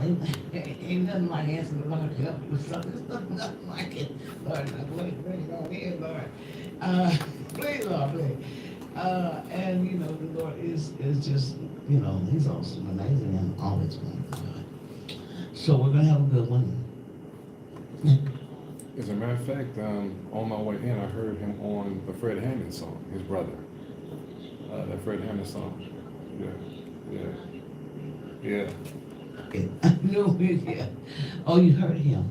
ain't nothing like asking the Lord to help you with something. There's nothing like it. Lord, now please go ahead, Lord. Please, Lord, please. And you know, the Lord is just, you know, He's awesome, amazing, and always one God. So we're gonna have a good one. As a matter of fact, on my way in, I heard him on the Fred Hammond song, his brother. That Fred Hammond song. Yeah. I knew it, yeah. Oh, you heard him,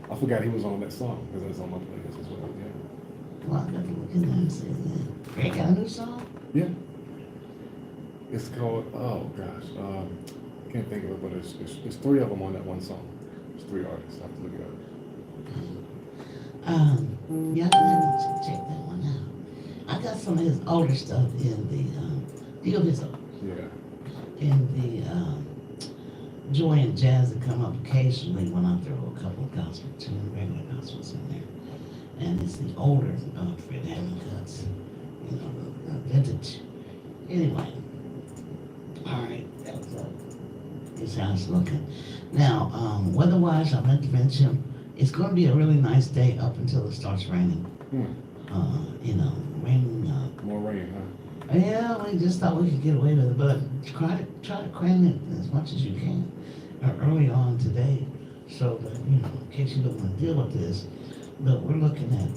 huh? I forgot he was on that song because that's on my playlist as well. Yeah. Well, I gotta look at that and say that. They got a new song? Yeah. It's called, oh gosh, I can't think of it, but it's three of them on that one song. It's three artists. I have to look it up. Yeah, I'm gonna check that one out. I got some of his older stuff in the, deal his, Yeah. in the, Joy and Jazz that come up occasionally when I throw a couple of gospel tunes, regular gospels in there. And it's the older, Fred Hammond cuts, you know, the vintage. Anyway, all right, that's how it's looking. Now, weather-wise, I meant to mention, it's going to be a really nice day up until it starts raining. You know, raining. More rain, huh? Yeah, we just thought we could get away with it, but try to cram it as much as you can early on today, so that, you know, in case you don't want to deal with this. But we're looking at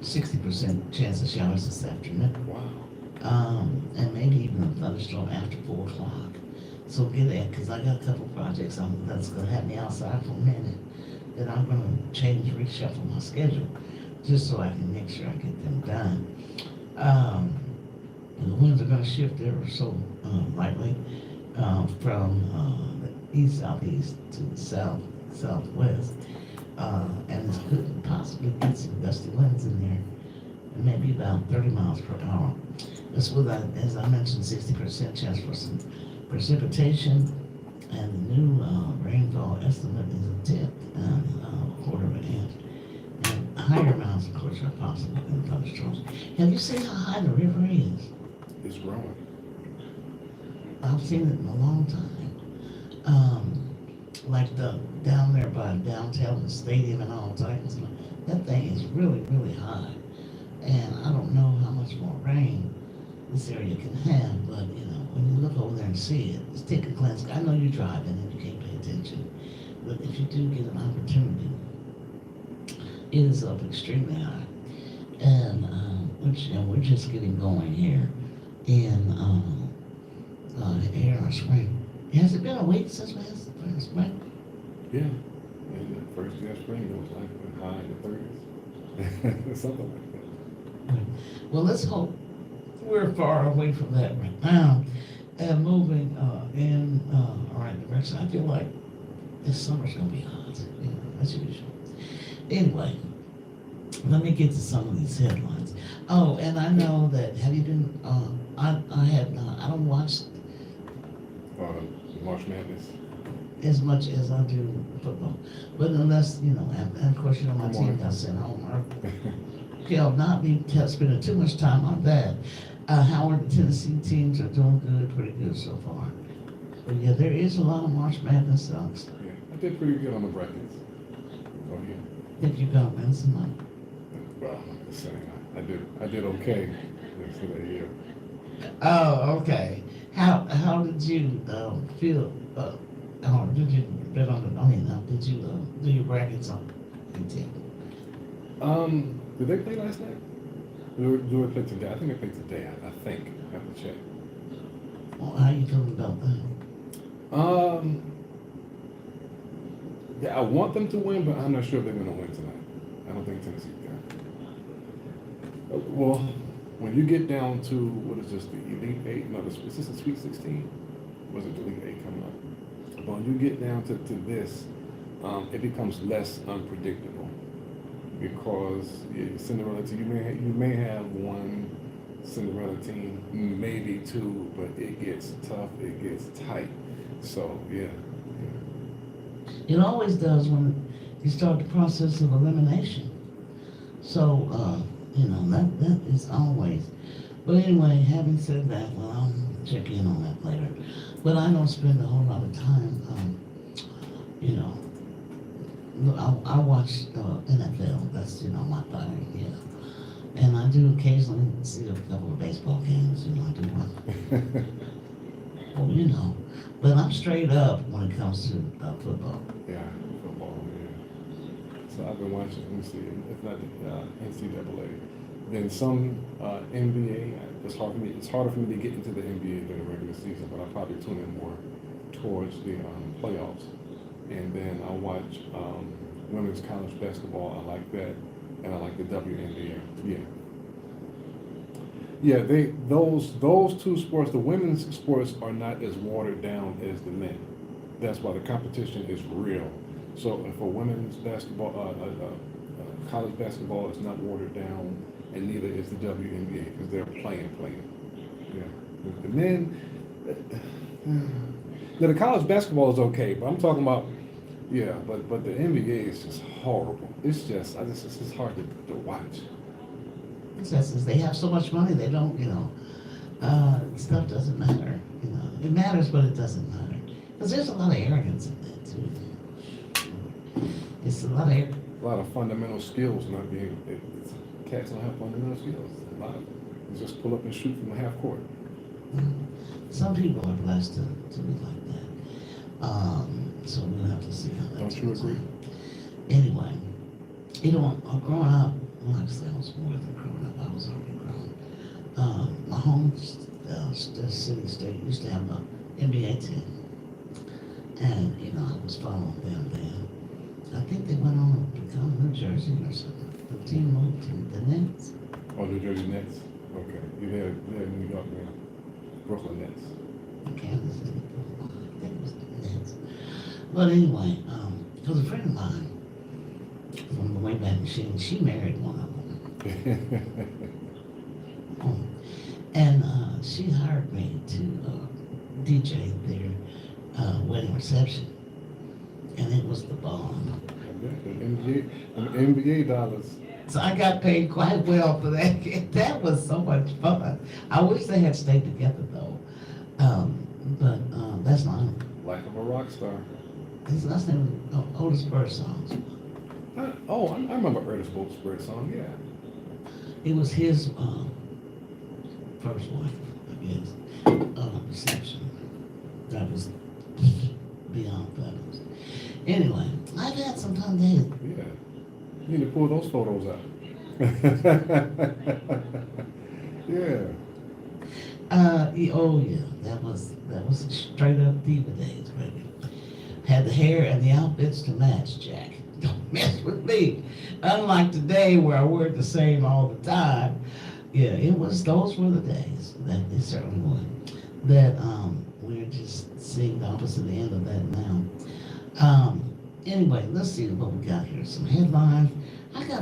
60% chance of showers this afternoon. Wow. And maybe even a thunderstorm after 4 o'clock. So get that, because I got a couple projects that's going to have me outside for a minute that I'm going to change, reshuffle my schedule, just so I can make sure I get them done. The winds are going to shift ever so lightly from the east-southeast to the south-southwest. And this could possibly get some gusty winds in there, and maybe about 30 miles per hour. This with, as I mentioned, 60% chance for some precipitation, and the new rainfall estimate is a tenth and a quarter of an inch. And higher amounts, of course, are possible in thunderstorms. Have you seen how high the river is? It's growing. I've seen it in a long time. Like down there by downtown, the stadium and all Titans, that thing is really, really high. And I don't know how much more rain this area can have, but you know, when you look over there and see it, just take a glance. I know you're driving and you can't pay attention, but if you do get an opportunity, it is up extremely high. And we're just getting going here in our spring. Has it been a week since we had spring? Yeah. And the first day of spring, it was like high in the 30s. Something like that. Well, let's hope we're far away from that right now and moving in the right direction. I feel like this summer's going to be hot, you know, as usual. Anyway, let me get to some of these headlines. Oh, and I know that, have you been, I have not, I don't watch March Madness. as much as I do football. But unless, you know, and of course, you know, my team got sent home. Okay, I'll not be spending too much time on that. How are the Tennessee teams are doing good, pretty good so far. But yeah, there is a lot of March Madness songs. Yeah, I did pretty good on the brackets. Oh yeah. Think you got win some money? Well, I'm just saying, I did okay for that year. Oh, okay. How did you feel? How did you bet on the? I mean, did you do your brackets on your team? Did they play last night? Do they play today? I think they played today. I think. I have to check. Well, how you feeling about that? Yeah, I want them to win, but I'm not sure if they're going to win tonight. I don't think Tennessee can. Well, when you get down to, what is this, the Elite Eight? No, is this the Sweet 16? Was it the Elite Eight coming up? But when you get down to this, it becomes less unpredictable. Because Cinderella team, you may have one Cinderella team, maybe two, but it gets tough, it gets tight. So yeah. It always does when you start the process of elimination. So you know that is always. But anyway, having said that, well, I'll check in on that later. But I don't spend a whole lot of time, you know, I watch NFL. That's, my thing, And I do occasionally see a couple of baseball games, I do one. Well, but I'm straight up when it comes to football. Yeah, football, yeah. So I've been watching, let me see, if not the NCAA, then some NBA. It's harder for me to get into the NBA during the regular season, but I probably tune in more towards the playoffs. And then I watch women's college basketball. I like that, and I like the WNBA. Yeah, those two sports, the women's sports are not as watered down as the men. That's why the competition is real. So for women's basketball, college basketball is not watered down, and neither is the WNBA because they're playing. Yeah, the men. Now the college basketball is okay, but I'm talking about but the NBA is just horrible. It's just hard to watch. It's just they have so much money, they don't, stuff doesn't matter. It matters, but it doesn't matter. Because there's a lot of arrogance in that, too. It's a lot of fundamental skills not being, cats don't have fundamental skills. A lot of them. You just pull up and shoot from a half court. Some people are blessed to be like that. So we'll have to see how that Don't you agree? Anyway, growing up, well, actually, I was more than growing up. I was already grown. My home city state used to have an NBA team. And, I was following them then. I think they went on to become New Jersey or something. The team moved to the Nets. Oh, New Jersey Nets? Okay. You're there in New York, man. Brooklyn Nets. Kansas City. I think it was the Nets. But anyway, there was a friend of mine from the Wayback Machine. She married one of them. And she hired me to DJ their wedding reception. And it was the bomb. NBA dollars. So I got paid quite well for that. That was so much fun. I wish they had stayed together though. But that's not. Life of a rock star. His last name was Otis Birdsong. I remember Otis Birdsong, yeah. It was his first wife, I guess, reception. That was beyond fabulous. Anyway, I've had some fun days. Yeah. You need to pull those photos out. Yeah. That was straight up diva days, baby. Had the hair and the outfits to match, Jack. Don't mess with me. Unlike today where I wear the same all the time. Yeah, those were the days. That it certainly were. That we're just seeing the opposite end of that now. Anyway, let's see what we got here. Some headlines. I got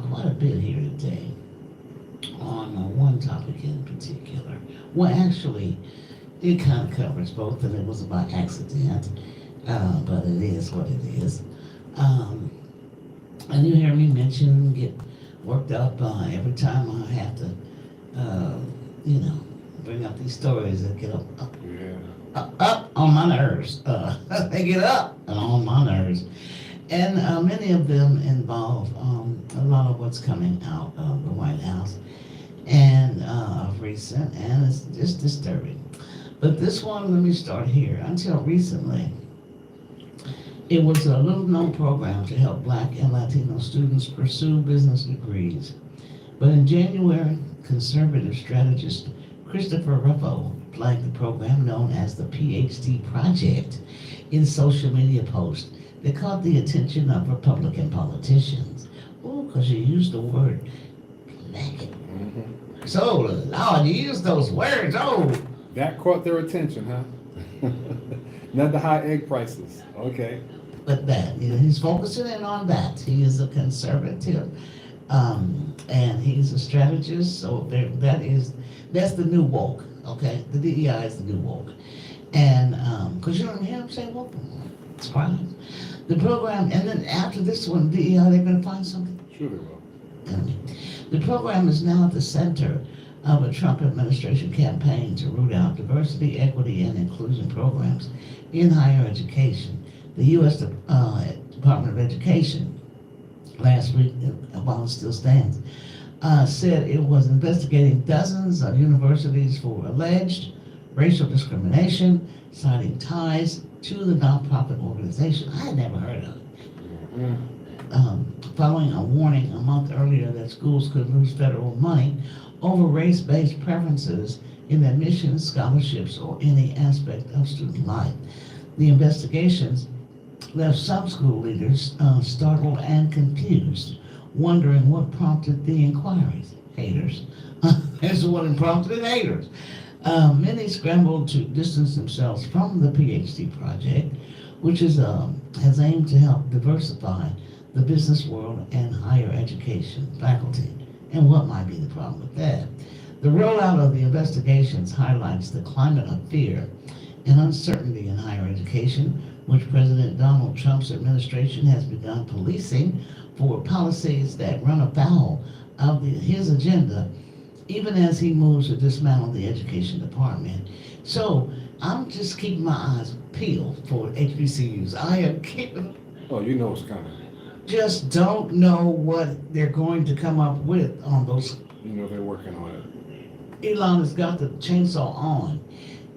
quite a bit here today on one topic in particular. Well, actually, it kind of covers both, and it was about accident, but it is what it is. And you hear me get worked up every time I have to, bring up these stories that get up on my nerves. They get up and on my nerves. And many of them involve a lot of what's coming out of the White House and of recent, and it's just disturbing. But this one, let me start here. Until recently, it was a little-known program to help Black and Latino students pursue business degrees. But in January, conservative strategist Christopher Ruffo flagged the program known as the PhD Project in social media posts that caught the attention of Republican politicians. Oh, because you used the word black. Mm-hmm. So, Lord, you used those words, That caught their attention, huh? Not the high egg prices, okay. But that, he's focusing in on that. He is a conservative, and he's a strategist, so that's the new woke, okay? The DEI is the new woke. And, because you don't hear him say woke, it's fine. The program, and then after this one, DEI, they're going to find something. Sure they will. The program is now at the center of a Trump administration campaign to root out diversity, equity, and inclusion programs in higher education. The U.S. Department of Education last week, while it still stands, said it was investigating dozens of universities for alleged racial discrimination, citing ties to the nonprofit organization. I had never heard of it. Following a warning a month earlier that schools could lose federal money over race-based preferences in admissions, scholarships, or any aspect of student life. The investigations left some school leaders startled and confused, wondering what prompted the inquiries. Haters. That's what prompted it, haters. Many scrambled to distance themselves from the PhD project, which has aimed to help diversify the business world and higher education faculty. And what might be the problem with that? The rollout of the investigations highlights the climate of fear and uncertainty in higher education, which President Donald Trump's administration has begun policing for policies that run afoul of his agenda, even as he moves to dismantle the education department. So I'm just keeping my eyes peeled for HBCUs. I am keeping. Oh, you know it's coming. Just don't know what they're going to come up with on those. You know they're working on it. Elon has got the chainsaw on,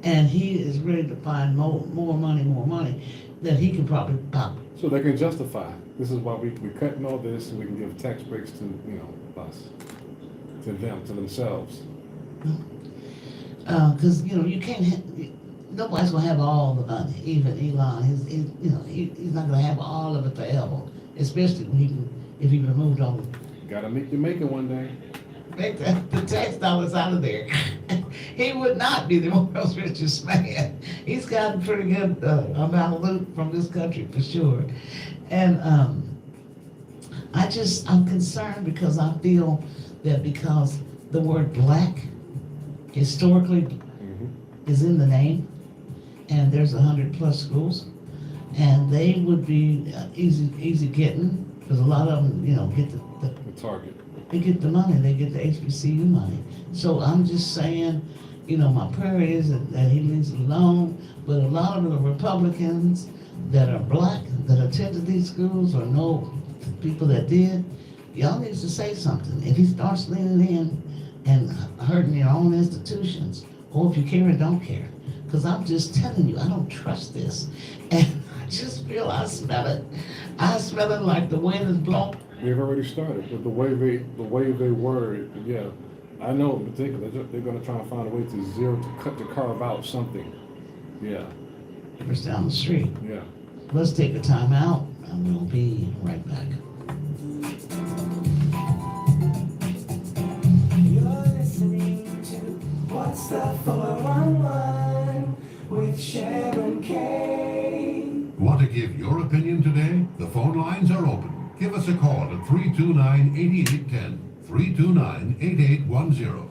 and he is ready to find more money that he can probably pop. So they can justify. This is why we're cutting all this, so we can give tax breaks to us, to them, to themselves. Because you can't. Nobody's gonna have all the money. Even Elon, he's not gonna have all of it forever. Especially if he removed all. Gotta make you make it one day. Make the tax dollars out of there. He would not be the world's richest man. He's gotten pretty good amount of loot from this country for sure. And I'm concerned because I feel that because the word black historically is in the name, and there's 100+ schools, and they would be easy getting because a lot of them, get The target. They get the money. They get the HBCU money. So I'm just saying, my prayer is that he leaves it alone. But a lot of the Republicans that are black that attended these schools or know people that did, y'all needs to say something. If he starts leaning in and hurting your own institutions, or if you care or don't care, because I'm just telling you, I don't trust this, and I just feel I smell it. I smell it like the wind is blowing. They've already started with the way they word. Yeah, I know in particular they're going to try and find a way to carve out something. Yeah. It's down the street. Yeah. Let's take a time out, and we'll be right back. You're listening to What's the 411 with Sharon K. Want to give your opinion today? The phone lines are open. Give us a call at 329-8810, 329-8810.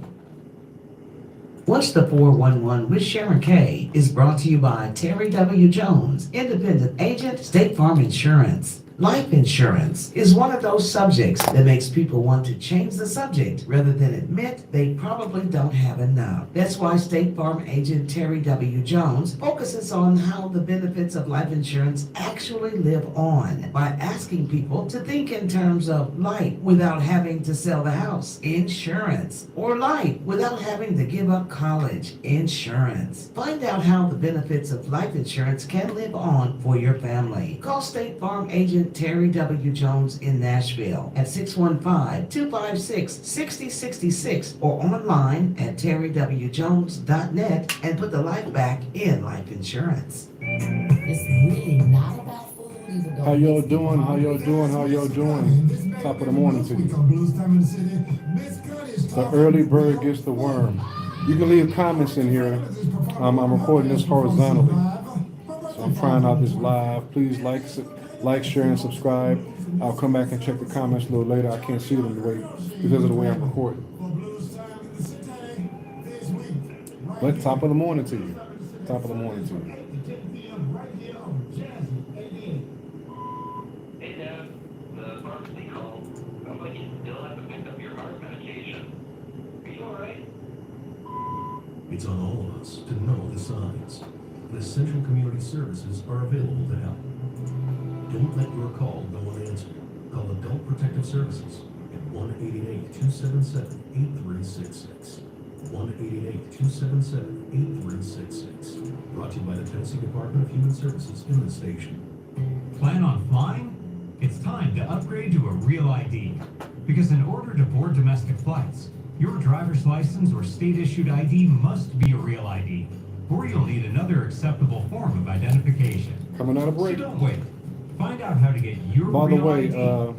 What's the 411 with Sharon K is brought to you by Terry W. Jones, independent agent, State Farm Insurance. Life insurance is one of those subjects that makes people want to change the subject rather than admit they probably don't have enough. That's why State Farm agent Terry W. Jones focuses on how the benefits of life insurance actually live on by asking people to think in terms of life without having to sell the house, insurance, or life without having to give up college, insurance. Find out how the benefits of life insurance can live on for your family. Call State Farm agent Terry W. Jones in Nashville at 615-256-6066 or online at terrywjones.net and put the life back in life insurance. It's really not about food, even though How y'all doing? How y'all doing? How y'all doing? Top of the morning to you. The early bird gets the worm. You can leave comments in here. I'm recording this horizontally, so I'm trying out this live. Please like, share, and subscribe. I'll come back and check the comments a little later. I can't see them because of the way I'm recording. But top of the morning to you. Top of the morning to you. Hey, Dad. The pharmacy called. Sounds like you still haven't picked up your heart medication. Are you all right? It's on all of us to know the signs. The Central Community Services are available to help. Don't let your call go unanswered. Call Adult Protective Services at 1-888-277-8366. 1-888-277-8366. Brought to you by the Tennessee Department of Human Services in the station. Plan on flying? It's time to upgrade to a real ID. Because in order to board domestic flights, your driver's license or state-issued ID must be a real ID, or you'll need another acceptable form of identification. Coming out of So break. don't wait. Find out how to get your By the real way, ID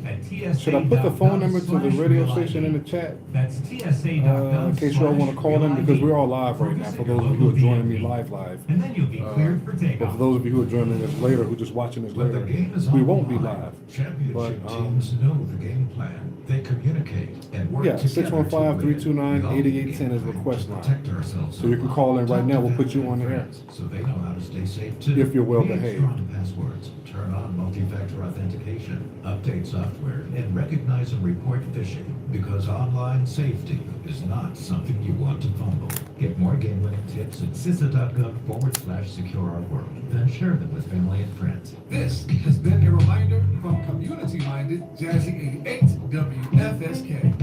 at TSA. Should I put the phone number to the radio station in the chat? That's TSA.gov. In case y'all want to call in, because we're all live right now, for those of you who are joining me live. And then you'll be cleared for But takeoff. for those of you who are joining us later, who are just watching this When the later, game is we on won't the be line, live. Championship But, teams know the game plan. They communicate and work Yeah, together 615-329-8810 is request line. Protect ourselves. So you can call in right now, we'll put you on the air. So they know how to stay safe too. If you're well Be behaved. extra on passwords. Turn on multi-factor authentication. Update software and recognize and report phishing, because online safety is not something you want to fumble. Get more game-winning tips at CISA.gov/secure our world. Then share them with family and friends. This has been a reminder from community-minded Jazzy 88 WFSK.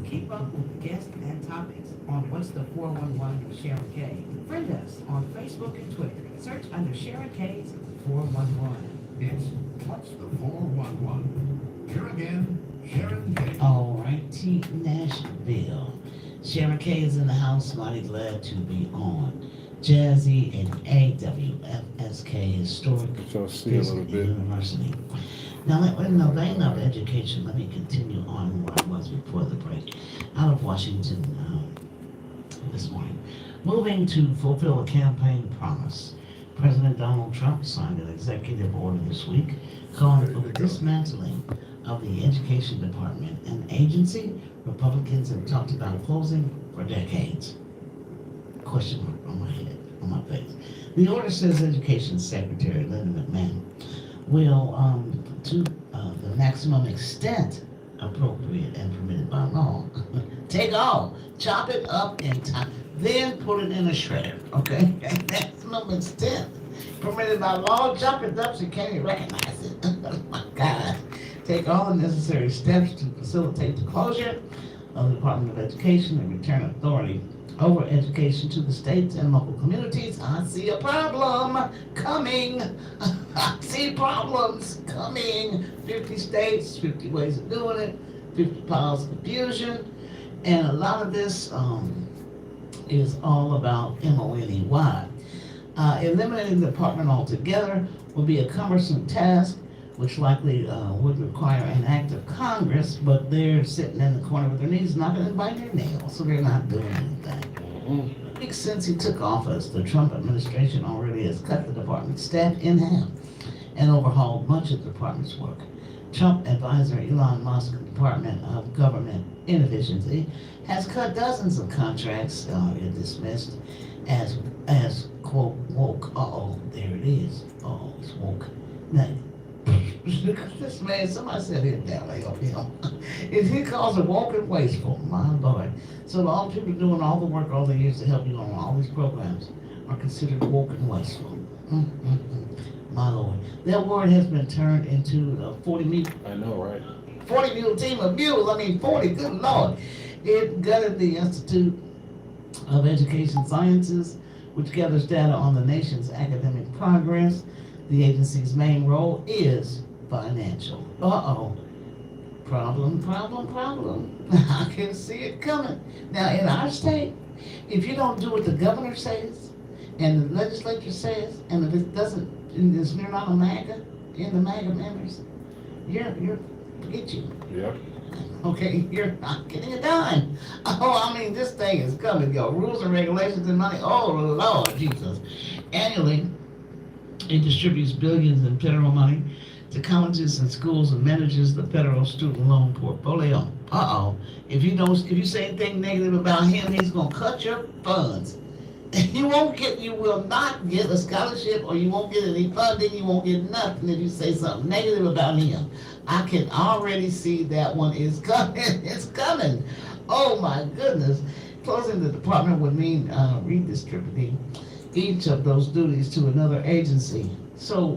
Keep up with guests and topics on What's the 411 with Sharon K. Friend us on Facebook and Twitter. Search under Sharon K's 411. It's What's the 411? Here again, Sharon K. All right, T. Nashville. Sharon K is in the house, mighty glad to be on. Jazzy and AWFSK Historic So see a little bit. University. Now, in the vein of education, let me continue on where I was before the break. Out of Washington this morning. Moving to fulfill a campaign promise. President Donald Trump signed an executive order this week calling for the dismantling of the Education Department, an agency Republicans have talked about closing for decades. Question mark on my head, on my face. The order says Education Secretary Linda McMahon will, to the maximum extent appropriate and permitted by law, take all, chop it up in time, then put it in a shredder, okay? Maximum extent permitted by law, chop it up so you can't even recognize it. Oh my God. Take all the necessary steps to facilitate the closure of the Department of Education and return authority over education to the states and local communities. I see a problem coming. I see problems coming. 50 states, 50 ways of doing it, 50 piles of confusion. And a lot of this is all about MONEY. Eliminating the department altogether will be a cumbersome task, which likely would require an act of Congress, but they're sitting in the corner with their knees knocking and biting their nails, so they're not doing anything. Since he took office, the Trump administration already has cut the department's staff in half and overhauled much of the department's work. Trump advisor Elon Musk, Department of Government Inefficiency, has cut dozens of contracts dismissed as quote woke. There it is. It's woke. Now, this man, somebody said it that way of him. If he calls it woke and wasteful, my Lord. So all the people doing all the work all the years to help you on all these programs are considered woke and wasteful. My Lord. That word has been turned into a 40 mule team of mules. 40, good Lord. It gutted the Institute of Education Sciences, which gathers data on the nation's academic progress. The agency's main role is financial. Problem. I can see it coming. Now, in our state, if you don't do what the governor says, and the legislature says, and if it doesn't, and you're not a MAGA, in the MAGA members, you're forget you. Yep. Okay, you're not getting it done. This thing is coming, yo. Rules and regulations and money. Oh, Lord Jesus. Annually, it distributes billions in federal money to colleges and schools and manages the federal student loan portfolio. If you say anything negative about him, he's gonna cut your funds. You will not get a scholarship, or you won't get any funding, you won't get nothing if you say something negative about him. I can already see that one is coming. It's coming. Oh my goodness. Closing the department would mean redistributing each of those duties to another agency. So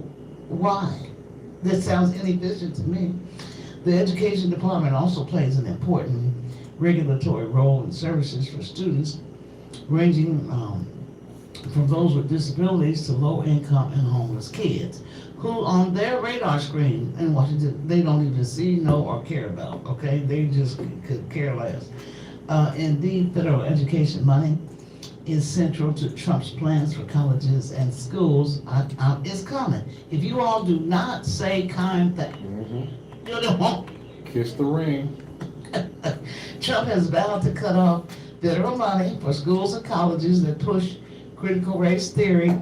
why? This sounds inefficient to me. The education department also plays an important regulatory role in services for students, ranging from those with disabilities to low-income and homeless kids, who on their radar screen in Washington, they don't even see, know, or care about, okay? They just could care less. Indeed, federal education money is central to Trump's plans for colleges and schools. It's coming. If you all do not say kind things, you don't. Kiss the ring. Trump has vowed to cut off federal money for schools and colleges that push critical race theory,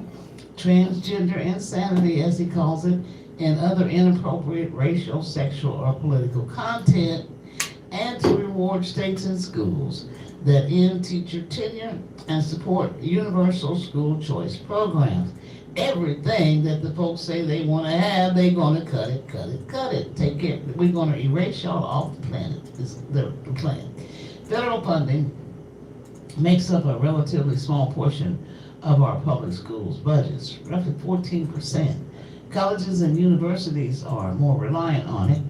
transgender insanity, as he calls it, and other inappropriate racial, sexual, or political content, and to reward states and schools that end teacher tenure and support universal school choice programs. Everything that the folks say they want to have, they're going to cut it. Take care. We're going to erase y'all off the planet, is the plan. Federal funding makes up a relatively small portion of our public schools budgets, roughly 14%. Colleges and universities are more reliant on it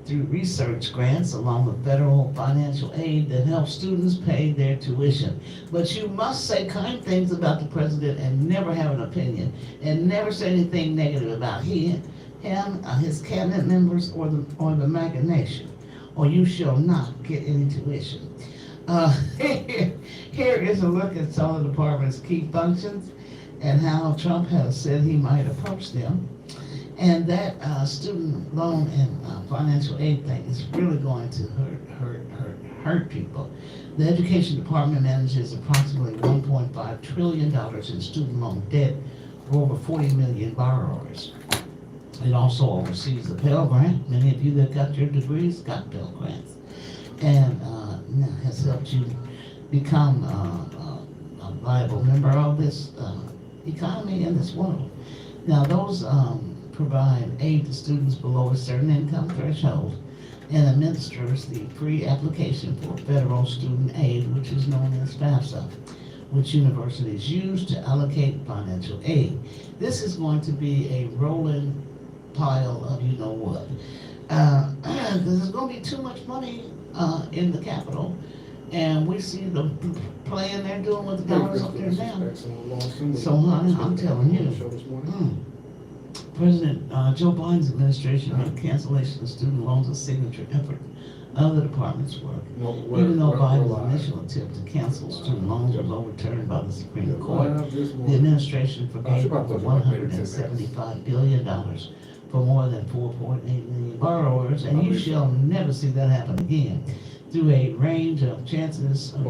through research grants along with federal financial aid that helps students pay their tuition. But you must say kind things about the president and never have an opinion, and never say anything negative about him, his cabinet members, or the MAGA nation, or you shall not get any tuition. Here is a look at some of the department's key functions and how Trump has said he might approach them. And that student loan and financial aid thing is really going to hurt people. The education department manages approximately $1.5 trillion in student loan debt for over 40 million borrowers. It also oversees the Pell Grant. Many of you that got your degrees got Pell Grants, and has helped you become a viable member of this economy in this world. Now, those provide aid to students below a certain income threshold and administers the free application for federal student aid, which is known as FAFSA, which universities use to allocate financial aid. This is going to be a rolling pile of you know what. Because there's going to be too much money in the Capitol, and we see the plan they're doing with the dollars up there now. So, honey, I'm telling you, President Joe Biden's administration made cancellation of student loans a signature effort of the department's work. Even though Biden's initial attempt to cancel student loans was overturned by the Supreme Court, the administration forgave over $175 billion for more than 4.8 million borrowers, and you shall never see that happen again. Through a range of changes of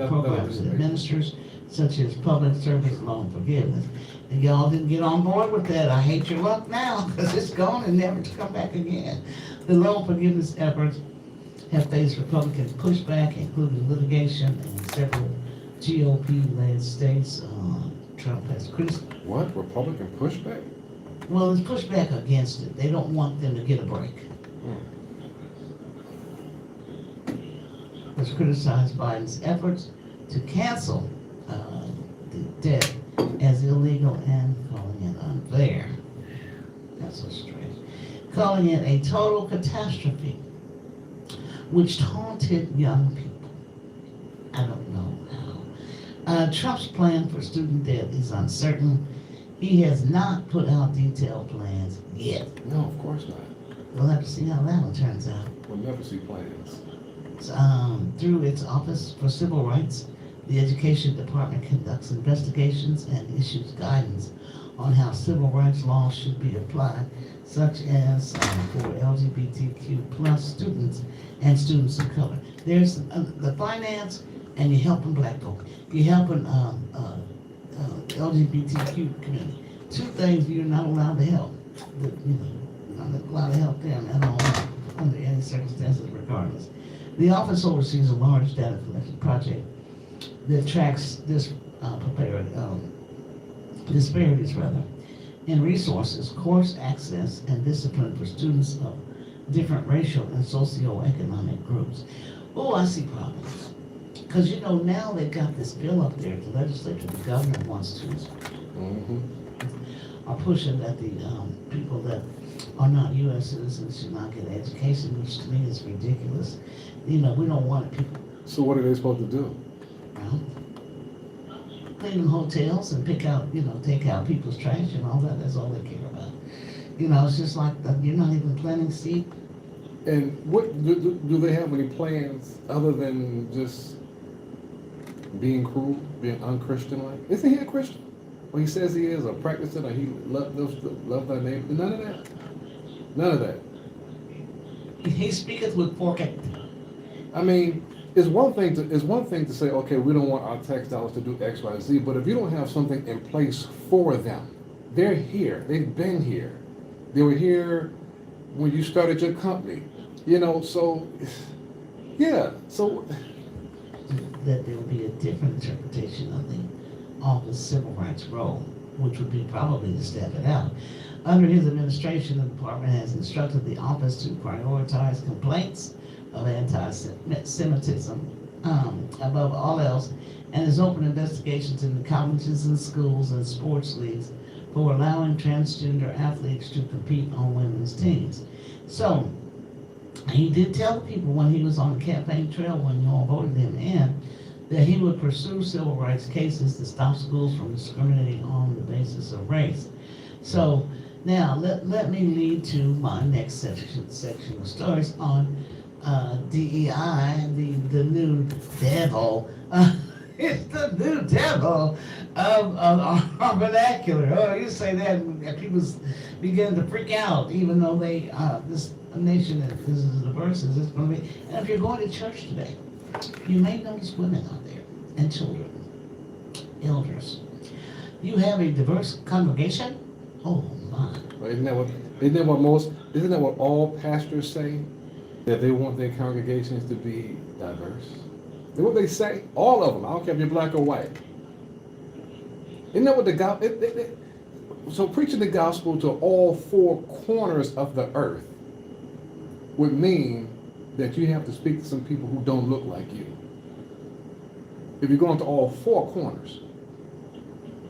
programs it administers, such as public service loan forgiveness. And y'all didn't get on board with that. I hate your luck now, because it's gone and never to come back again. The loan forgiveness efforts have faced Republican pushback, including litigation in several GOP-led states. Trump has criticized. What? Republican pushback? Well, there's pushback against it. They don't want them to get a break. Has criticized Biden's efforts to cancel the debt as illegal and calling it unfair. That's so strange. Calling it a total catastrophe, which taunted young people. I don't know how. Trump's plan for student debt is uncertain. He has not put out detailed plans yet. No, of course not. We'll have to see how that one turns out. We'll never see plans. Through its Office for Civil Rights, the Education Department conducts investigations and issues guidance on how civil rights laws should be applied, such as for LGBTQ plus students and students of color. There's the finance, and you're helping black folk. You're helping LGBTQ community. Two things you're not allowed to help. You're not allowed to help them at all under any circumstances, regardless. The office oversees a large data collection project that tracks disparities in resources, course access, and discipline for students of different racial and socioeconomic groups. Oh, I see problems. Because you know, now they've got this bill up there, the legislature, the governor wants to, Mm-hmm. are pushing that the people that are not U.S. citizens should not get education, which to me is ridiculous. You know, we don't want people, So what are they supposed to do? you know, clean hotels and pick out, you know, take out people's trash and all that. That's all they care about. You know, it's just like you're not even planting seed. And what do they have any plans other than just being cruel, being unchristian-like? Isn't he a Christian? Well, he says he is, or practicing, or he love thy neighbor. None of that. None of that. He speaketh with forked. I mean, it's one thing to say, okay, we don't want our tax dollars to do X, Y, Z, but if you don't have something in place for them, they're here. They've been here. They were here when you started your company. You know, so yeah. So That there will be a different interpretation of the office civil rights role, which would be probably to step it out. Under his administration, the department has instructed the office to prioritize complaints of anti-Semitism above all else, and has opened investigations into colleges and schools and sports leagues for allowing transgender athletes to compete on women's teams. So, he did tell people when he was on the campaign trail, when you all voted him in, that he would pursue civil rights cases to stop schools from discriminating on the basis of race. So now let me lead to my next section of stories on DEI, the new devil. It's the new devil of our vernacular. Oh, you say that and people begin to freak out, even though they this nation is as diverse as it's going to be. And if you're going to church today, you may notice women out there and children, elders. You have a diverse congregation. Oh my! isn't that what all pastors say? That they want their congregations to be diverse. That's what they say. All of them. I don't care if you're black or white. Isn't that what so preaching the gospel to all four corners of the earth would mean that you have to speak to some people who don't look like you. If you're going to all four corners,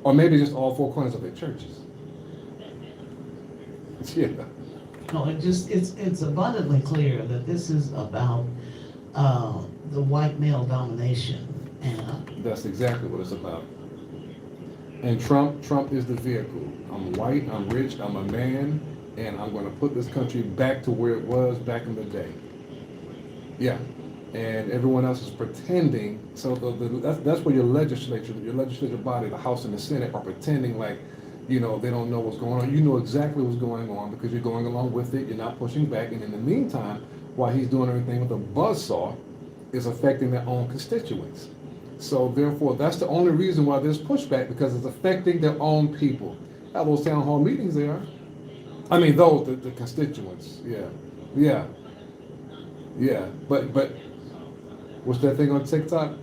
or maybe just all four corners of their churches. Yeah. No, it's abundantly clear that this is about the white male domination, and That's exactly what it's about. And Trump is the vehicle. I'm white, I'm rich, I'm a man, and I'm going to put this country back to where it was back in the day. Yeah. And everyone else is pretending. So that's where your legislature body, the House and the Senate, are pretending like, you know, they don't know what's going on. You know exactly what's going on because you're going along with it. You're not pushing back. And in the meantime, while he's doing everything with a buzzsaw, is affecting their own constituents. So therefore, that's the only reason why there's pushback, because it's affecting their own people. How those town hall meetings they are. I mean, the constituents. Yeah. But what's that thing on TikTok?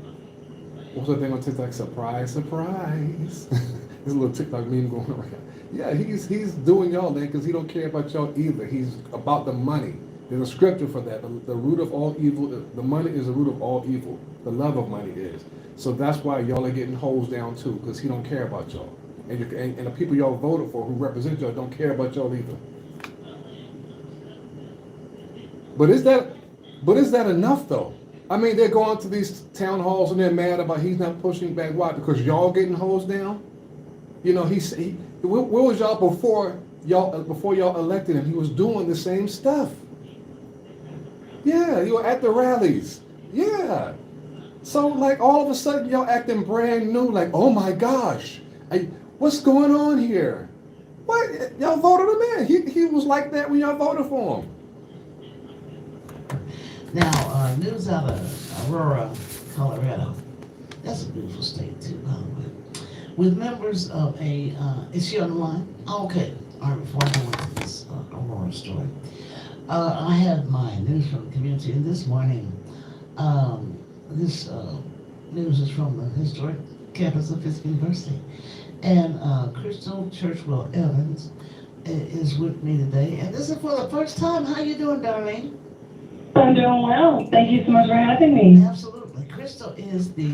Surprise. There's a little TikTok meme going around. Yeah, he's doing y'all that because he don't care about y'all either. He's about the money. There's a scripture for that. The root of all evil, the money is the root of all evil. The love of money is. So that's why y'all are getting hosed down too, because he don't care about y'all. And the people y'all voted for who represent y'all don't care about y'all either. But is that enough though? I mean, they're going to these town halls and they're mad about he's not pushing back. Why? Because y'all getting hosed down? You know, where was y'all before y'all elected him? He was doing the same stuff. Yeah, you were at the rallies. Yeah. So like all of a sudden y'all acting brand new, like, oh my gosh, what's going on here? What? Y'all voted him in. He was like that when y'all voted for him. now news out of Aurora, Colorado. That's a beautiful state too, by the way. With members of a, is she on the line? Oh, okay. All right, before I go into this Aurora story. I have my news from the community, and this morning, this news is from the historic campus of Fisk University. And Crystal Churchwell Evans is with me today, and this is for the first time. How you doing, darling? I'm doing well. Thank you so much for having me. Absolutely. Crystal is is the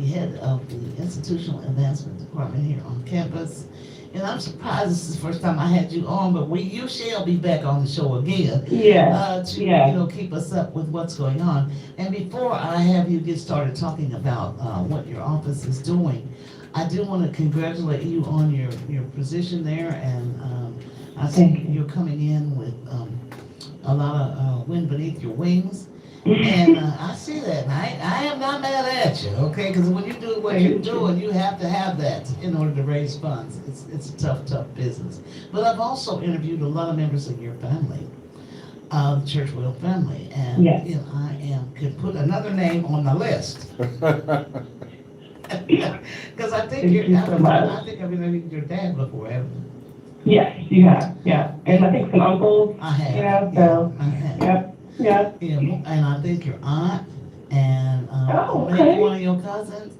head of the Institutional Advancement Department here on campus. And I'm surprised this is the first time I had you on, but you shall be back on the show again. To keep us up with what's going on. And before I have you get started talking about what your office is doing, I do want to congratulate you on your position there, and I see you're coming in with a lot of wind beneath your wings. And I see that, and I am not mad at you, okay? Because when you do what you're doing, you have to have that in order to raise funds. It's a tough business. But I've also interviewed a lot of members of your family, the Churchwell family, and I could put another name on the list. Because I think I think I've interviewed your dad before, haven't you? Yes, you have, and I think some uncles. I have. Yeah, so, I have. yep. Yeah. Yeah, and I think your aunt and okay. maybe one of your cousins.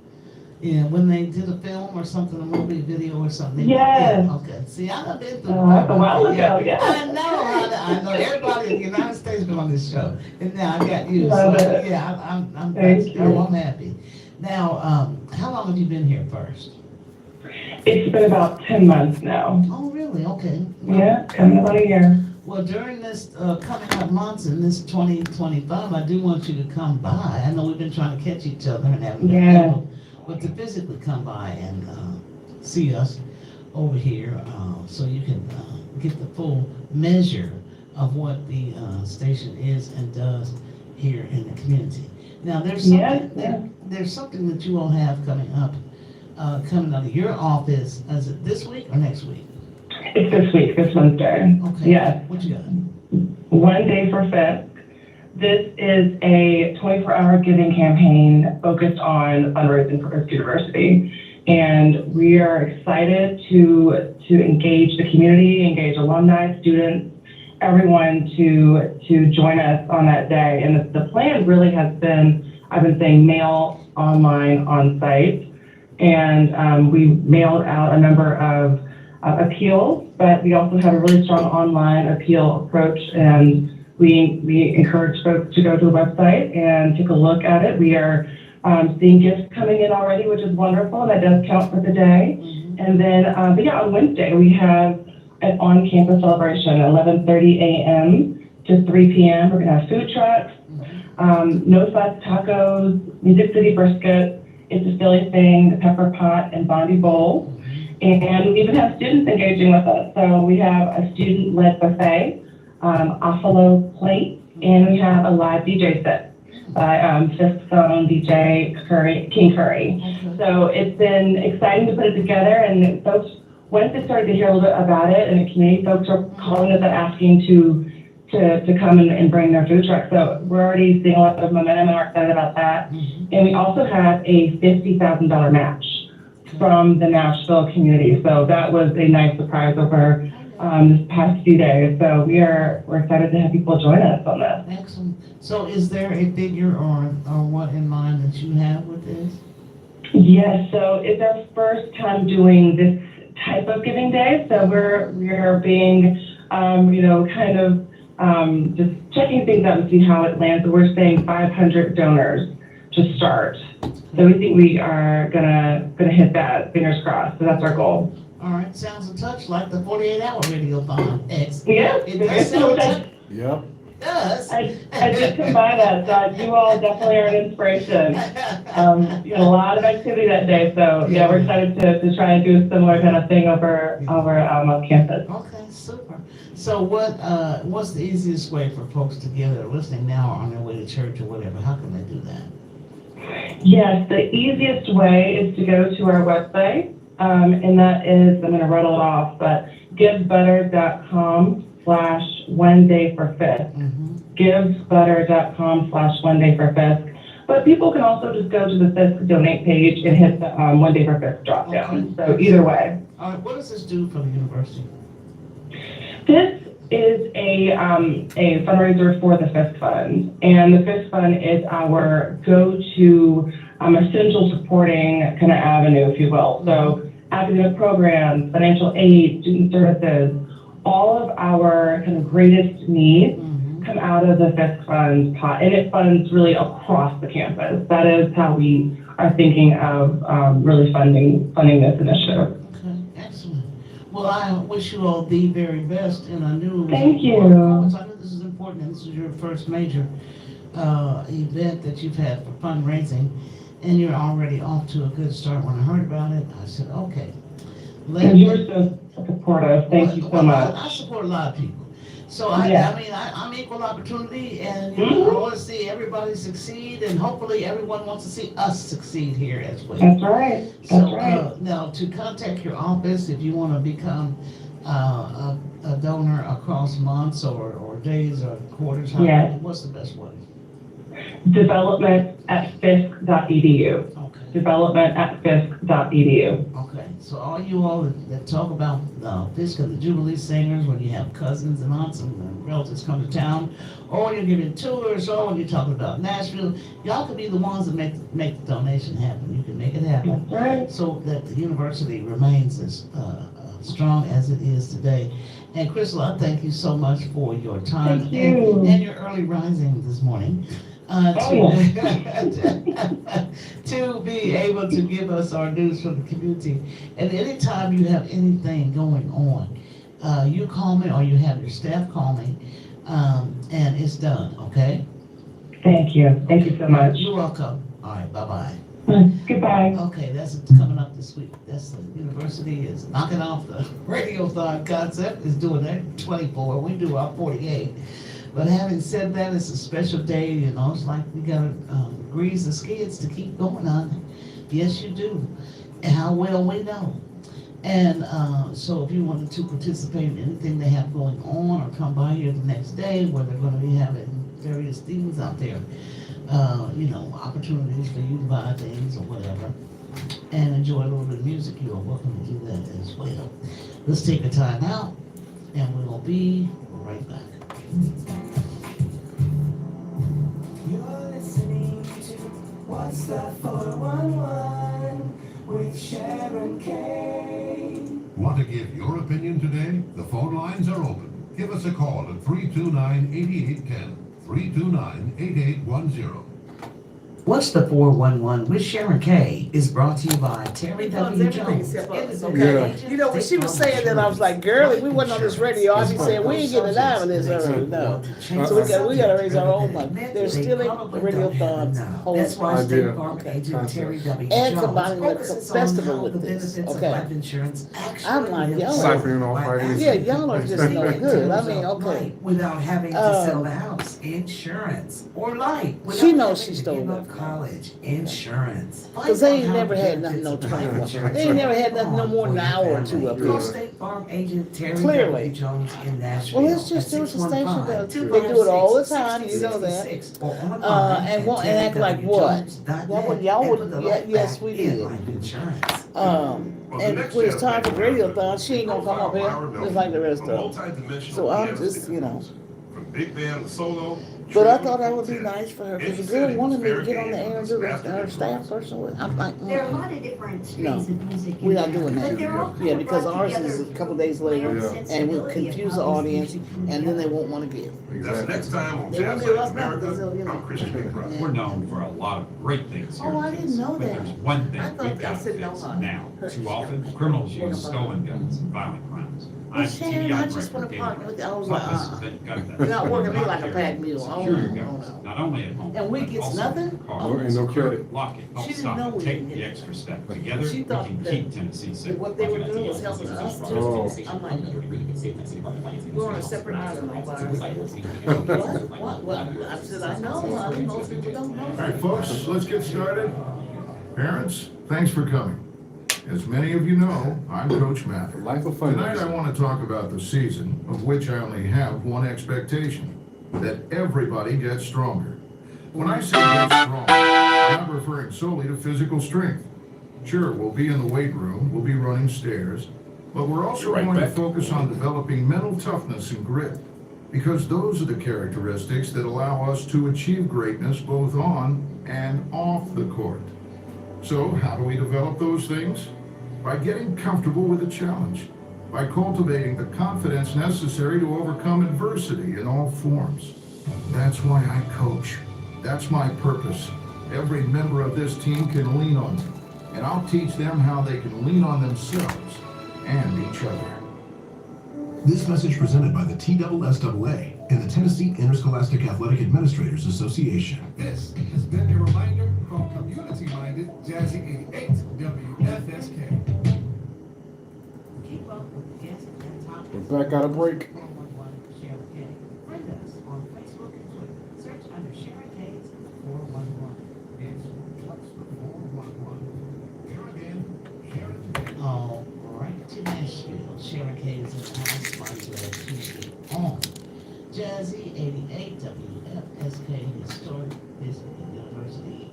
Yeah, when they did a film or something, a movie, video or something. Yes. Yeah, okay. See, I've been through That's a while ago, yeah. I know. Everybody in the United States been on this show, and now I got you. Love So it. yeah, I'm happy. Now, how long have you been here first? It's been about 10 months now. Oh, really? Okay. Yeah, coming about a year. Well, during this coming up months in this 2025, I do want you to come by. I know we've been trying to catch each other and haven't been able, but to physically come by and see us over here so you can get the full measure of what the station is and does here in the community. Now, there's something, there's something that you all have coming up out of your office. Is it this week or next week? It's this week, this Wednesday. Okay. Yes. What you got? One Day for FISC. This is a 24-hour giving campaign focused on fundraising for Fisk University. And we are excited to engage the community, engage alumni, students, everyone to join us on that day. And the plan really has been, I've been saying mail, online, on-site. And we mailed out a number of appeals, but we also have a really strong online appeal approach, and we encourage folks to go to the website and take a look at it. We are seeing gifts coming in already, which is wonderful. That does count for the day. Mm-hmm. And then, on Wednesday, we have an on-campus celebration, 11:30 a.m. to 3 p.m. We're gonna have food trucks, No Fats Tacos, Music City Brisket, It's a Philly Thing, the Pepper Pot, and Bondi Bowl. And we even have students engaging with us. So we have a student-led buffet, Offalo Plate, and we have a live DJ set by Fisk's own DJ King Curry. Okay. So it's been exciting to put it together, and folks, once they started to hear a little bit about it in the community, folks are calling us and asking to come and bring their food truck. So we're already seeing a lot of momentum, and we're excited about that. Mm-hmm. And we also have a $50,000 match from the Nashville community. So that was a nice surprise over this past few days. So we're excited to have people join us on this. Excellent. So is there a figure or what in mind that you have with this? Yes, so it's our first time doing this type of giving day. So we're being, kind of just checking things out and see how it lands. So we're saying 500 donors to start. So we think we are gonna hit that, fingers crossed. So that's our goal. All right, sounds a touch like the 48-hour radiothon. Yeah, It does sound a touch. Yep. It does. I did combine that, so you all definitely are an inspiration. You had a lot of activity that day, so yeah, we're excited to try and do a similar kind of thing over on campus. Okay, super. So what's the easiest way for folks to get it, listening now or on their way to church or whatever? How can they do that? Yes, the easiest way is to go to our website, and that is, I'm going to rattle it off, but givebutter.com/onedayforfisk. Mm-hmm. givebutter.com/onedayforfisk. But people can also just go to the Fisk donate page and hit the One Day for Fisk drop down. So either way. All right, what does this do for the university? This is a fundraiser for the Fisk Fund, and the Fisk Fund is our go-to essential supporting kind of avenue, if you will. So academic programs, financial aid, student services, all of our kind of greatest needs come out of the Fisk Funds pot, and it funds really across the campus. That is how we are thinking of really funding this initiative. Okay, excellent. Well, I wish you all the very best, and I knew. Thank you. I knew this is important, and this is your first major event that you've had for fundraising, and you're already off to a good start. When I heard about it, I said, okay. And you were so supportive. Thank you so Well, much. I support a lot of people. So Yeah. I'm equal opportunity, and you know, I want to see everybody succeed, and hopefully everyone wants to see us succeed here as well. That's right. That's So, right. now to contact your office if you want to become a donor across months or days or quarters, Yes. what's the best way? Development@fisk.edu. Okay. Development@fisk.edu. Okay. So all you all that talk about Fisk and the Jubilee Singers, when you have cousins and aunts and relatives come to town, or you're giving tours, or when you're talking about Nashville, y'all can be the ones that make the donation happen. You can make it happen. That's right. So that the university remains as strong as it is today. And Crystal, I thank you so much for your time Thank you. and your early rising this morning. To be able to give us our news from the community. And anytime you have anything going on, you call me or you have your staff call me, and it's done, okay? Thank you. Thank you so much. You're welcome. All right, bye-bye. Goodbye. Okay, that's coming up this week. That's the university is knocking off the Radiothon concept, is doing their 24, we do our 48. But having said that, it's a special day, you know, it's like we gotta grease the skids to keep going on. Yes, you do, and how well we know. And so if you wanted to participate in anything they have going on, or come by here the next day where they're gonna be having various things out there, you know, opportunities for you to buy things or whatever, and enjoy a little bit of music, you are welcome to do that as well. Let's take a time out, and we'll be right back. You're listening to What's That 411 with Sharon K. Want to give your opinion today? The phone lines are open. Give us a call at 329-8810, 329-8810. What's the 411 with Sharon K is brought to you by Terry W. Jones. Yeah. You know, when she was saying that, I was like, girl, we wasn't on this radio. I be saying, we ain't getting a dime of this early, no. So we gotta raise our own money. They're stealing the Radiothon's whole That's why idea. State Farm agent Terry W. And Jones combining the focuses on festival how with the this, benefits of okay. life insurance actually I'm like, y'all are- Siphoning off our energy. Yeah, y'all are just no good. I mean, okay. Without having to sell the house, insurance, or life. She without knows having she to stole give that up from college, insurance. Cause they ain't Find out never how had nothing, no benefits of life 21. insurance They ain't never had are nothing no more than an hour or two up Call here. State Farm agent Terry Clearly. W. Jones in Nashville. Well, it's just, there was a station that, they do it all the time, you know that. And won't, and act like what? Y'all wouldn't, yes, we did. And when it's time for Radiothon, she ain't gonna come up here, just like the rest of them. So I'm just, you know. From big band to solo. But I thought that would be nice for her, because the girl wanted me to get on the air and do that, her staff person would, I'm like, There are a lot of different No, streams of music. in we're not there, doing but that. they're all kind Yeah, of because brought ours together is a couple days with my later, own and sensibility we'll of confuse how the these audience, music and then they won't wanna give. That's next time on They Jazz won't Life give us nothing, America. because they'll, you know. I'm Christian Big Brother. We're known for a lot of great things here. Oh, I didn't know But that. there's one thing I thought we've got I to said fix no, now. Too often, criminals use stolen guns and violent crimes. Well, Sharon, I just wanna partner with you, I was like, you're not working me like a packed mule. Oh, Secure your no, guns, no. not only at home, And we but gets also nothing? in your car. Oh, ain't no Secure credit. it, Lock it, help She didn't stop know it, we take didn't the get it. extra step. Together, She we thought can that keep Tennessee safe. What they were doing was helping us too. Oh. I'm like, we're on a separate island all by ourselves. What? I said, I know, most people don't know. All right, folks, let's get started. Parents, thanks for coming. As many of you know, I'm Coach Mather. Life of Tonight I fundraising. want to talk about the season, of which I only have one expectation, that everybody gets stronger. When I say get strong, I'm not referring solely to physical strength. Sure, we'll be in the weight room, we'll be running stairs, but we're also Right going to back. focus on developing mental toughness and grit, because those are the characteristics that allow us to achieve greatness both on and off the court. So how do we develop those things? By getting comfortable with a challenge, by cultivating the confidence necessary to overcome adversity in all forms, That's why I coach. That's my purpose. Every member of this team can lean on me, and I'll teach them how they can lean on themselves and each other. This message presented by the TSSAA and the Tennessee Interscholastic Athletic Administrators Association. This has been a reminder from community-minded Jazzy 88 WFSK. Keep up with the guests and topics. We're back out of break. 411 Sharon K. Friend us on Facebook and Twitter. Search under Sharon K's 411. Yes, what's the 411? Here again, Sharon K. All right to Nashville. Sharon K is in the house. My glad to be on. Jazzy 88 WFSK Historic Business University.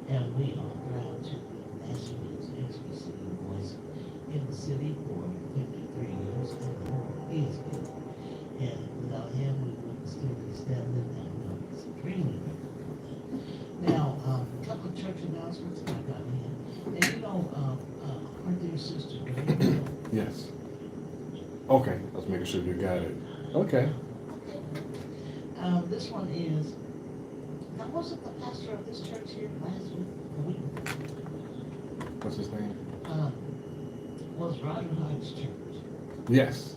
And we are proud to be Nashville's HBCU voice in the city for 53 years, and the Lord is good. And without him, we wouldn't still be standing, and we're extremely grateful for that. Now, a couple of church announcements I got in. And you know, our dear sister, Gabriel, Yes. Okay, let's make sure you got it. Okay. this one is, now wasn't the pastor of this church here last week? A week ago? What's his name? Was Roger Hodge's church. Yes.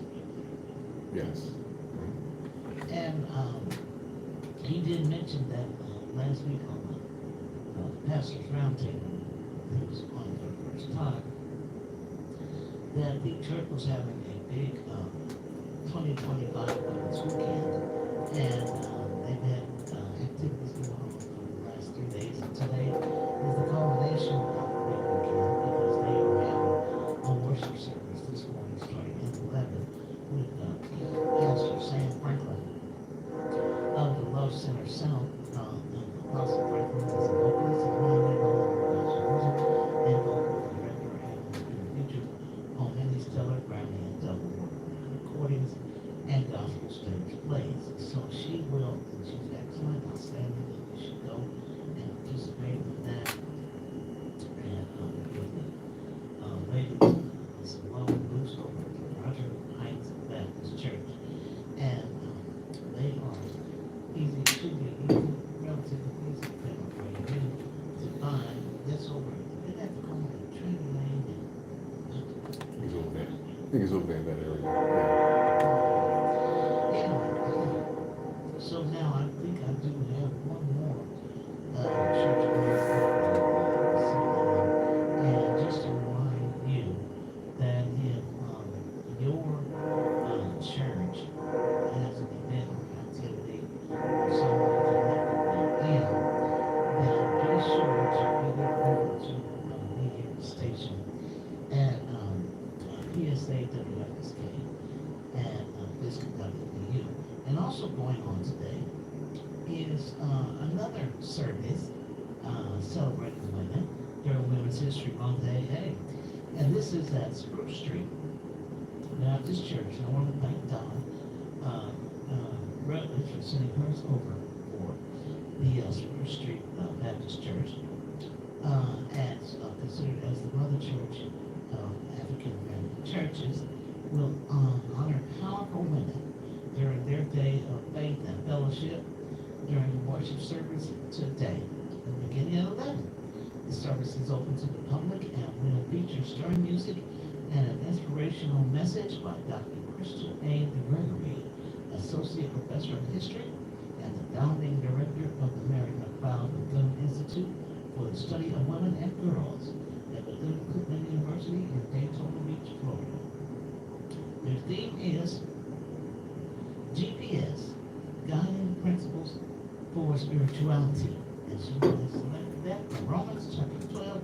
Yes. And he did mention that last week on the pastor's roundtable, he was on for the first time, that the church was having a big 2025 Women's Weekend, and they've had activities going on for the last 3 days. And today is the culmination of the big weekend because they are having a worship service this morning starting at 11 with Pastor Sam Franklin of the Love Center South. Apostle Franklin is a vocalist and pioneer on music and vocal director, and has been featured on many stellar Grammy and double recordings and gospel stage plays. So she will, and she's excellent, outstanding, and you should go and participate with that. And with the ladies, Simone Bruce over at Roger Heights Baptist Church. And they are easy, should be easy, relatively easy for you to find. That's over, they have to come on Trinity Lane and He's over there. I think he's over there in that area. so now I think I do have one more church and just to remind you that if your church has an event or activity or someone connected in, then be sure to get it over to the media station at PSA WFSK and Biscuit WVU. And also going on today is another service celebrating women during Women's History Month AA. And this is at Spruce Street Baptist Church. I want to thank Don Rutledge for sending hers over for the Spruce Street Baptist Church as considered as the mother church of African American churches, will honor powerful women during their day of faith and fellowship during the worship service today, at the beginning of 11. The service is open to the public and will feature stirring music and an inspirational message by Dr. Christian A. Gregory, Associate Professor of History and the founding director of the Mary McLeod Bethune Institute for the Study of Women and Girls at Bethune-Cookman University in Daytona Beach, Florida. Their theme is GPS, Guiding Principles for Spirituality. And she has selected that from Romans chapter 12,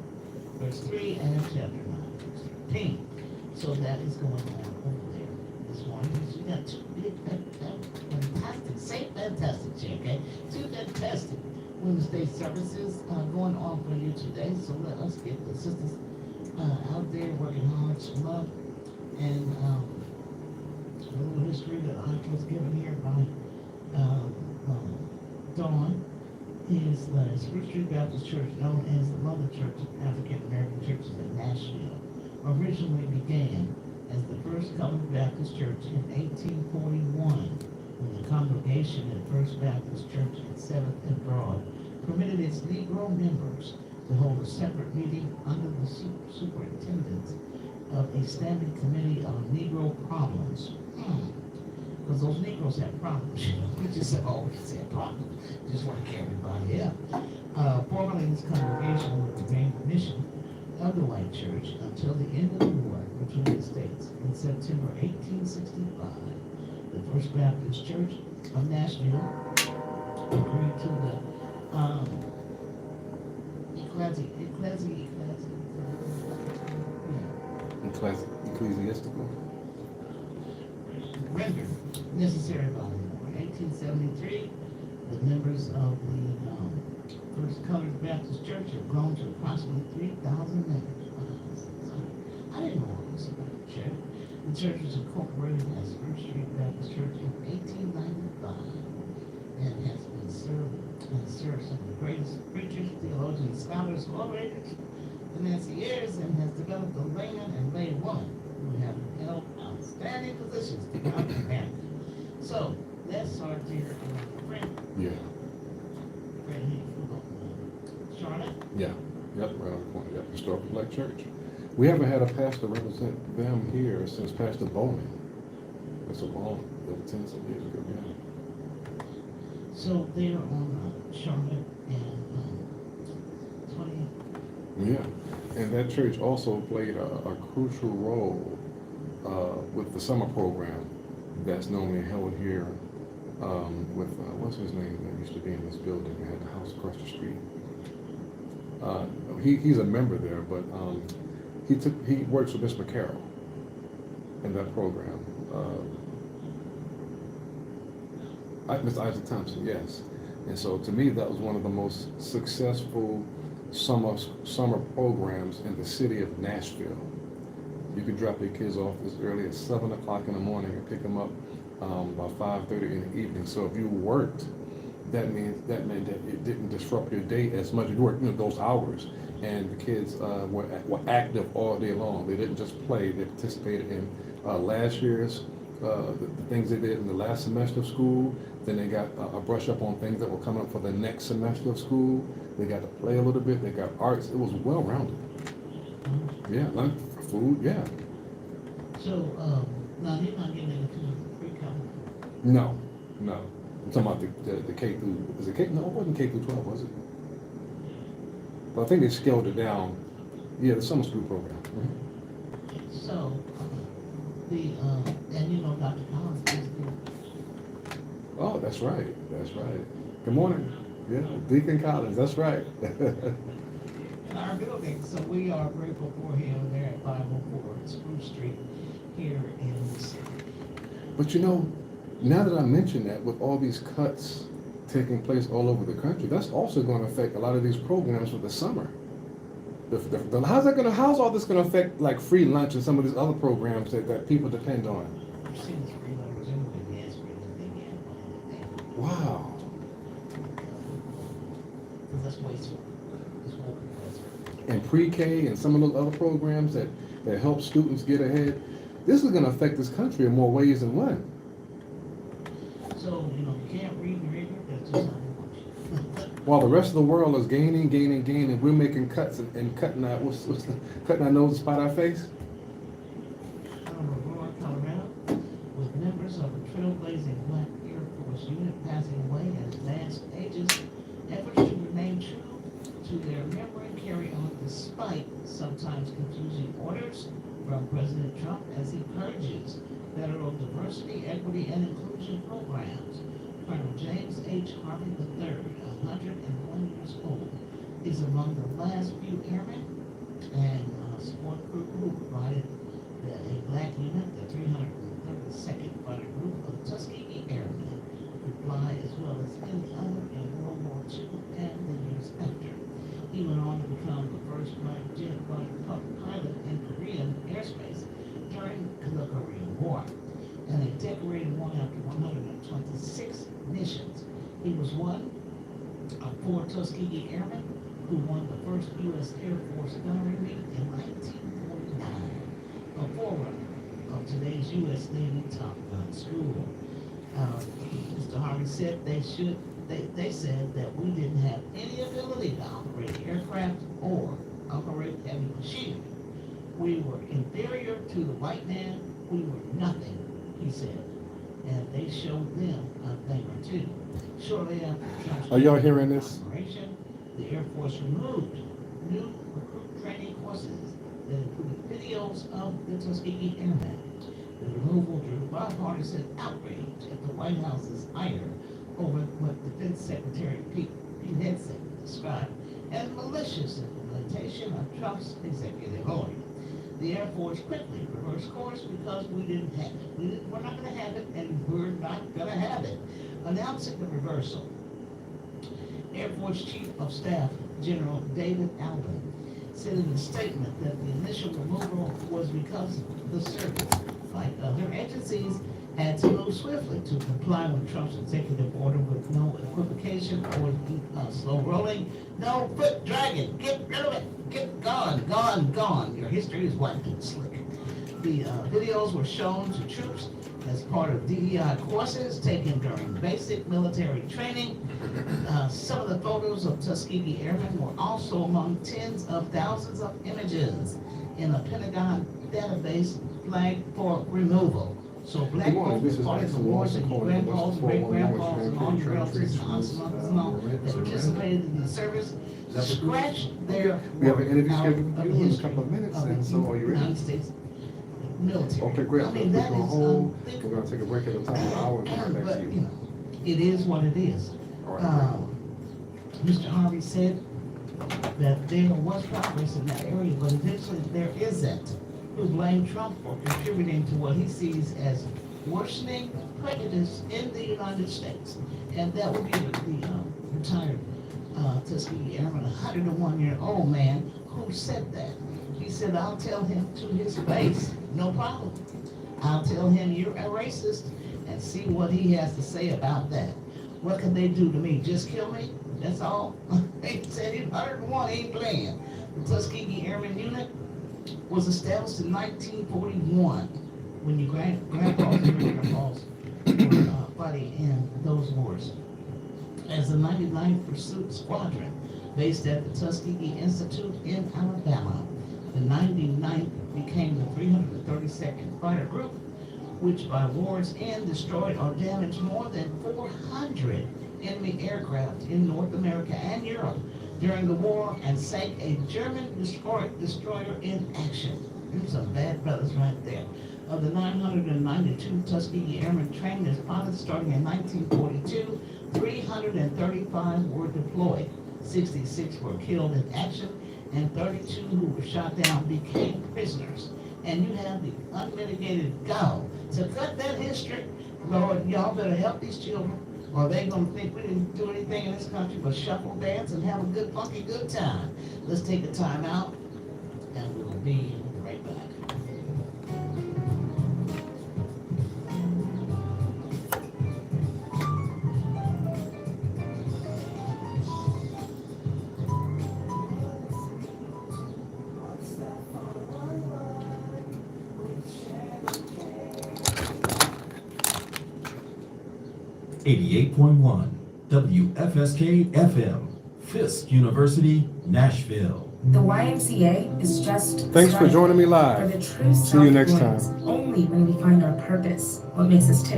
verse 3, and chapter 9, verse 13. So that is going on over there this morning. So we got two big, fantastic, say fantastic, Chair, okay? Two fantastic Women's Day services going on for you today. So let us get the sisters out there working hard, some love, and a little history that I was given here by Dawn is the Spruce Street Baptist Church, known as the Mother Church of African American Churches in Nashville, originally began as the First Covenant Baptist Church in 1841 when the congregation at First Baptist Church at 7th and Broad permitted its Negro members to hold a separate meeting under the superintendence of a standing committee on Negro problems. Because those Negroes have problems, you know. We just always have problems. Just want to carry everybody up. Formerly, this congregation would remain the mission of the white church until the end of the war between the states. In September 1865, the First Baptist Church of Nashville agreed to the Ecclesiastical. Rendered necessary by the war. In 1873, the members of the First Colored Baptist Church have grown to approximately 3,000 members. I didn't know all this about the church. The church was incorporated as First Street Baptist Church in 1895 and has served some of the greatest preachers, theologians, scholars, orators, financiers, and has developed a land and lay woman who have held outstanding positions throughout America. So, let's start here Fred. Yeah. Fred here from Charlotte. Yeah. Yep, right on the corner. Yep, Historical Black Church. We haven't had a pastor represent them here since Pastor Bowman. That's a long, over 10 some years ago, yeah. So they're on Charlotte and 20. Yeah, and that church also played a crucial role with the summer program that's normally held here with, what's his name that used to be in this building, that had the house across the street. He's a member there, but he works with Miss McCarroll in that program. Mr. Isaac Thompson, yes. And so to me, that was one of the most successful summer programs in the city of Nashville. You could drop your kids off as early as 7 o'clock in the morning and pick them up by 5:30 in the evening. So if you worked, that meant that it didn't disrupt your day as much. You worked those hours, and the kids were active all day long. They didn't just play; they participated in last year's the things they did in the last semester of school. Then they got a brush up on things that were coming up for the next semester of school. They got to play a little bit. They got arts. It was well rounded. Yeah, lunch, food. Yeah. So now they're not getting into pre-college. No. I'm talking about the K through. Is it K? No, it wasn't K through 12, was it? But I think they scaled it down. Yeah, the summer school program. Mm-hmm. So and Dr. Collins is the. Oh, that's right. Good morning. Yeah, Deacon Collins. That's right. In our building, so we are grateful for him there at 504 Spruce Street here in the city. But now that I mention that, with all these cuts taking place all over the country, that's also going to affect a lot of these programs for the summer. How's all this going to affect like free lunch and some of these other programs that people depend on? Wow. And pre-K and some of those other programs that help students get ahead. This is going to affect this country in more ways than one. So, you can't read and read, that's just not much. While the rest of the world is gaining, we're making cuts and cutting our cutting our nose to spite our face. Aurora, Colorado, with members of the trailblazing Black Air Force unit passing away at advanced ages, efforts to remain true to their memory carry on despite sometimes confusing orders from President Trump as he purges federal diversity, equity, and inclusion programs. Colonel James H. Harvey III, 101 years old, is among the last few airmen and support crew who provided a black unit, the 332nd Fighter Group of Tuskegee Airmen, could fly as well as any other in World War II and the years after. He went on to become the first black jet pilot in Korean airspace during the Korean War, and a decorated one after 126 missions. He was one of 4 Tuskegee Airmen who won the first U.S. Air Force gunnery meet in 1949, a forerunner of today's U.S. Navy Top Gun School. Mr. Harvey said they said that we didn't have any ability to operate aircraft or operate heavy machinery. We were inferior to the white man. We were nothing, he said. And they showed them a thing or two. Shortly after Are y'all hearing this? operation, the Air Force removed new recruit training courses that included videos of the Tuskegee Airmen. The removal drew bipartisan outrage at the White House's ire over what Defense Secretary Pete Hegseth described as malicious implementation of Trump's executive order. The Air Force quickly reversed course because we didn't have it. We're not going to have it, and we're not going to have it. Announcing the reversal, Air Force Chief of Staff General David Alvin said in a statement that the initial removal was because the service, like other agencies, had to move swiftly to comply with Trump's executive order with no equivocation or slow rolling, no foot dragging. Get rid of it. Get gone. Your history is white and slick. The videos were shown to troops as part of DEI courses taken during basic military training. Some of the photos of Tuskegee Airmen were also among tens of thousands of images in a Pentagon database flagged for removal. So black folks, part of the wars, and your grandpas, great-grandpas, and all your relatives, and aunts and uncles and all that participated in the service, scratch their We have an interview out scheduled of with you in a history couple of minutes, of the and so are you ready? United States military. Okay, great. I I'm mean, gonna that put you on is hold. unthinkable. We're gonna take a break at the top of the hour and come back But, to you you. know, it is what it is. All right, Mr. Harvey said that there was progress in that area, but eventually there isn't. Who blamed Trump for contributing to what he sees as worsening prejudice in the United States. And that would be the retired Tuskegee Airman, a 101-year-old man who said that. He said, I'll tell him to his face, no problem. I'll tell him you're a racist and see what he has to say about that. What can they do to me? Just kill me? That's all? He said he's 101, he ain't playing. The Tuskegee Airmen Unit was established in 1941 when your grandpas and grandpas were fighting in those wars. As the 99th Pursuit Squadron, based at the Tuskegee Institute in Alabama, the 99th became the 332nd Fighter Group, which by war's end destroyed or damaged more than 400 enemy aircraft in North America and Europe during the war and sank a German destroyer in action. There's some bad brothers right there. Of the 992 Tuskegee Airmen trained as pilots starting in 1942, 335 were deployed. 66 were killed in action, and 32 who were shot down became prisoners. And you have the unmitigated gall to cut that history. Lord, y'all better help these children, or they gonna think we didn't do anything in this country but shuffle dance and have a good, funky, good time. Let's take a time out, and we'll be right back. .1 WFSK FM, Fisk University, Nashville. The YMCA is just Thanks for joining me for live. the true See you next self-awareness. time. Only when we find our purpose, what makes us tick.